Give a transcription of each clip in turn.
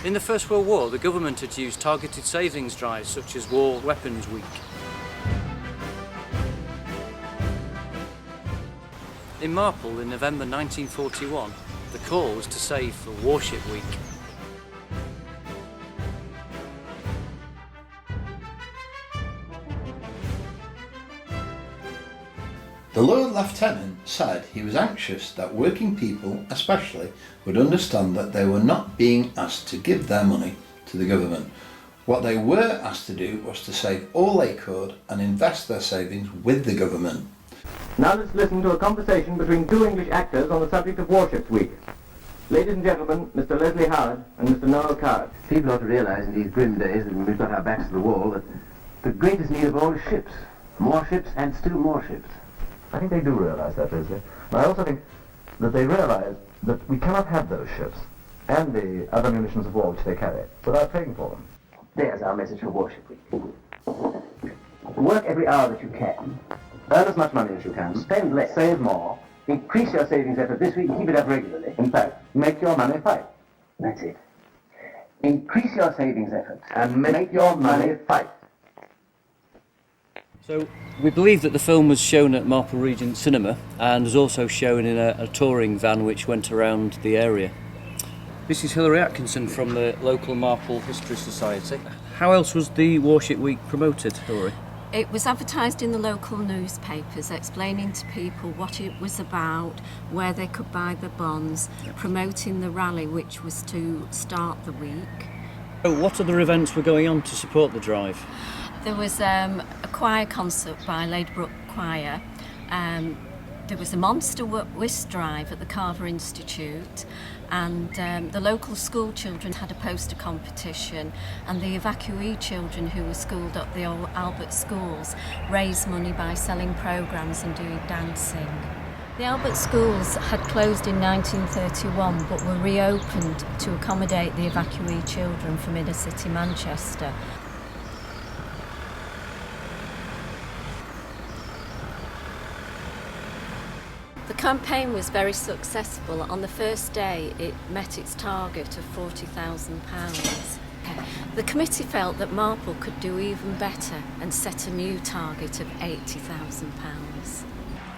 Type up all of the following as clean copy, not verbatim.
In the First World War, the government had used targeted savings drives such as War Weapons Week. In Marple in November 1941, the call was to save for Warship Week. The Lord Lieutenant said he was anxious that working people, especially, would understand that they were not being asked to give their money to the government. What they were asked to do was to save all they could and invest their savings with the government. Now let's listen to a conversation between two English actors on the subject of Warship Week. Ladies and gentlemen, Mr. Leslie Howard and Mr. Noel Coward. People ought to realise in these grim days when we've got our backs to the wall that the greatest need of all is ships. More ships and still more ships. I think they do realise that, Leslie. And I also think that they realise that we cannot have those ships and the other munitions of war which they carry without paying for them. There's our message for Warship Week. Work every hour that you can. Earn as much money as you can. Spend less. Save more. Increase your savings effort this week and keep it up regularly. In fact, make your money fight. That's it. Increase your savings effort And make your money fight. So we believe that the film was shown at Marple Regent Cinema and was also shown in a touring van which went around the area. This is Hilary Atkinson from the local Marple History Society. How else was the Warship Week promoted, Hilary? It was advertised in the local newspapers, explaining to people what it was about, where they could buy the bonds, promoting the rally which was to start the week. So what other events were going on to support the drive? There was a choir concert by Ladybrook Choir. There was a monster whist drive at the Carver Institute, and the local school children had a poster competition, and the evacuee children who were schooled at the old Albert schools raised money by selling programmes and doing dancing. The Albert schools had closed in 1931 but were reopened to accommodate the evacuee children from inner city Manchester. The campaign was very successful. On the first day, it met its target of £40,000. The committee felt that Marple could do even better and set a new target of £80,000.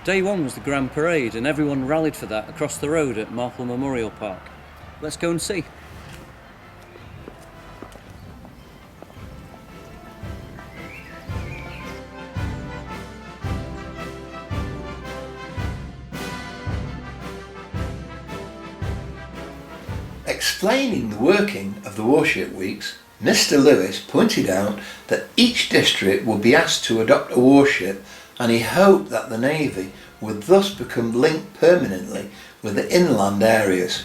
Day one was the Grand Parade and everyone rallied for that across the road at Marple Memorial Park. Let's go and see. Explaining the working of the Warship Weeks, Mr. Lewis pointed out that each district would be asked to adopt a warship, and he hoped that the Navy would thus become linked permanently with the inland areas.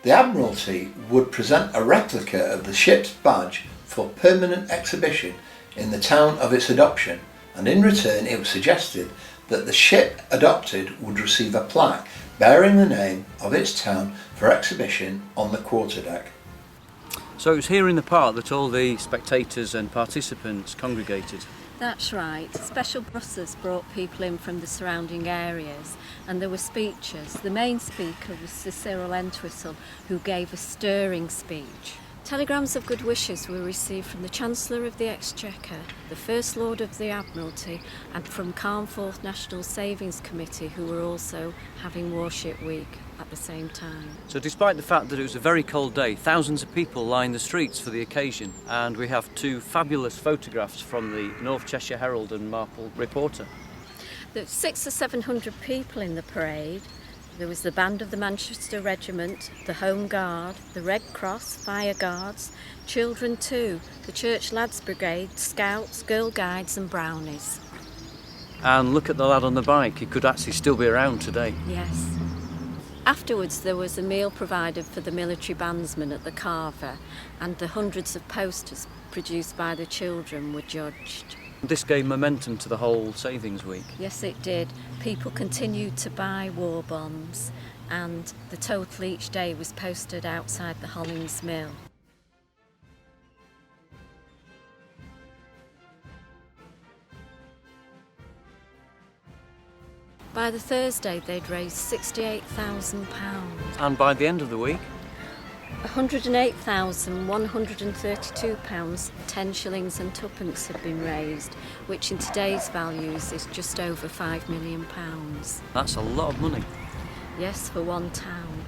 The Admiralty would present a replica of the ship's badge for permanent exhibition in the town of its adoption, and in return it was suggested that the ship adopted would receive a plaque bearing the name of its town for exhibition on the quarterdeck. So it was here in the park that all the spectators and participants congregated. That's right. Special buses brought people in from the surrounding areas, and there were speeches. The main speaker was Sir Cyril Entwistle, who gave a stirring speech. Telegrams of good wishes were received from the Chancellor of the Exchequer, the First Lord of the Admiralty, and from Carnforth National Savings Committee, who were also having Warship Week at the same time. So despite the fact that it was a very cold day, thousands of people lined the streets for the occasion, and we have two fabulous photographs from the North Cheshire Herald and Marple Reporter. There were 600 or 700 people in the parade. There was the band of the Manchester Regiment, the Home Guard, the Red Cross, Fire Guards, children too, the Church Lads Brigade, Scouts, Girl Guides and Brownies. And look at the lad on the bike, he could actually still be around today. Yes. Afterwards there was a meal provided for the military bandsmen at the Carver, and the hundreds of posters produced by the children were judged. This gave momentum to the whole Savings Week. Yes, it did. People continued to buy war bonds, and the total each day was posted outside the Hollings Mill. By the Thursday, they'd raised £68,000. And by the end of the week? £108,132, 10 shillings and twopence have been raised, which in today's values is just over £5 million. That's a lot of money. Yes, for one town.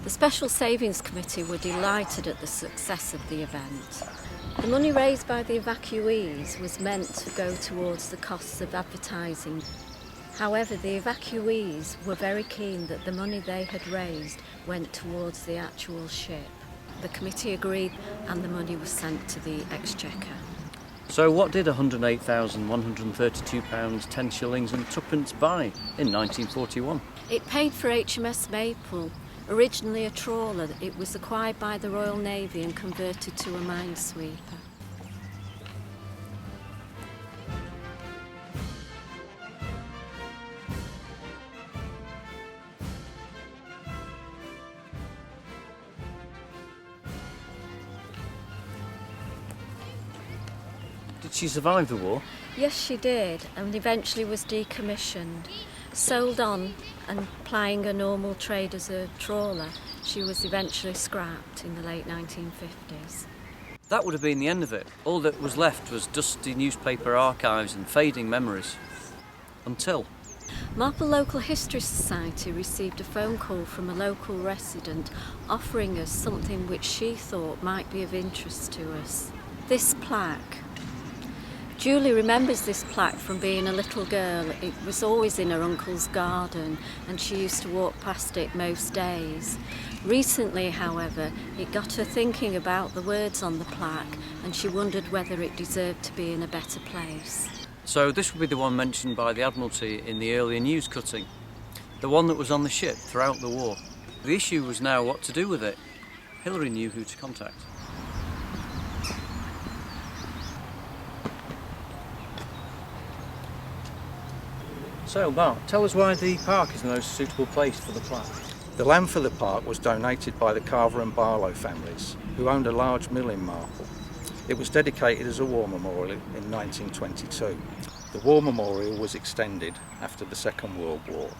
The Special Savings Committee were delighted at the success of the event. The money raised by the evacuees was meant to go towards the costs of advertising. However, the evacuees were very keen that the money they had raised went towards the actual ship. The committee agreed and the money was sent to the Exchequer. So what did £108,132, 10 shillings and twopence buy in 1941? It paid for HMS Maple. Originally a trawler, it was acquired by the Royal Navy and converted to a minesweeper. Did she survive the war? Yes, she did, and eventually was decommissioned. Sold on and plying a normal trade as a trawler, she was eventually scrapped in the late 1950s. That would have been the end of it. All that was left was dusty newspaper archives and fading memories. Until Marple Local History Society received a phone call from a local resident offering us something which she thought might be of interest to us. This plaque. Julie remembers this plaque from being a little girl. It was always in her uncle's garden and she used to walk past it most days. Recently, however, it got her thinking about the words on the plaque and she wondered whether it deserved to be in a better place. So this would be the one mentioned by the Admiralty in the earlier news cutting. The one that was on the ship throughout the war. The issue was now what to do with it. Hilary knew who to contact. So, Mark, tell us why the park is the most suitable place for the plaque. The land for the park was donated by the Carver and Barlow families, who owned a large mill in Marple. It was dedicated as a war memorial in 1922. The war memorial was extended after the Second World War,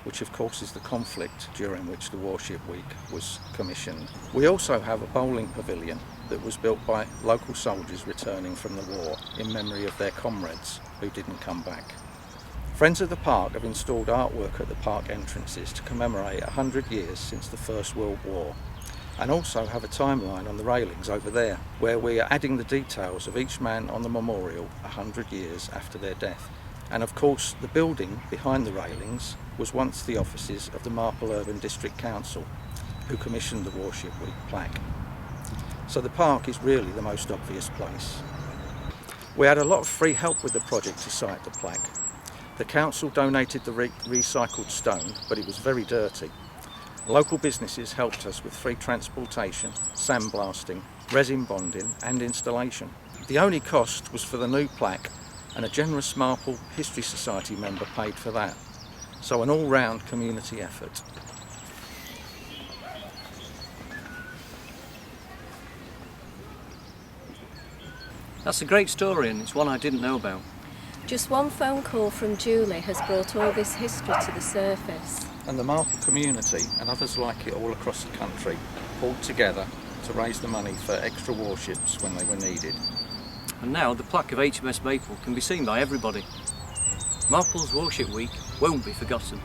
which of course is the conflict during which the Warship Week was commissioned. We also have a bowling pavilion that was built by local soldiers returning from the war in memory of their comrades who didn't come back. Friends of the Park have installed artwork at the park entrances to commemorate 100 years since the First World War, and also have a timeline on the railings over there, where we are adding the details of each man on the memorial 100 years after their death. And of course, the building behind the railings was once the offices of the Marple Urban District Council, who commissioned the Warship Week plaque. So the park is really the most obvious place. We had a lot of free help with the project to site the plaque. The council donated the recycled stone, but it was very dirty. Local businesses helped us with free transportation, sandblasting, resin bonding and installation. The only cost was for the new plaque, and a generous Marple History Society member paid for that. So an all-round community effort. That's a great story and it's one I didn't know about. Just one phone call from Julie has brought all this history to the surface. And the Marple community and others like it all across the country pulled together to raise the money for extra warships when they were needed. And now the plaque of HMS Maple can be seen by everybody. Marple's Warship Week won't be forgotten.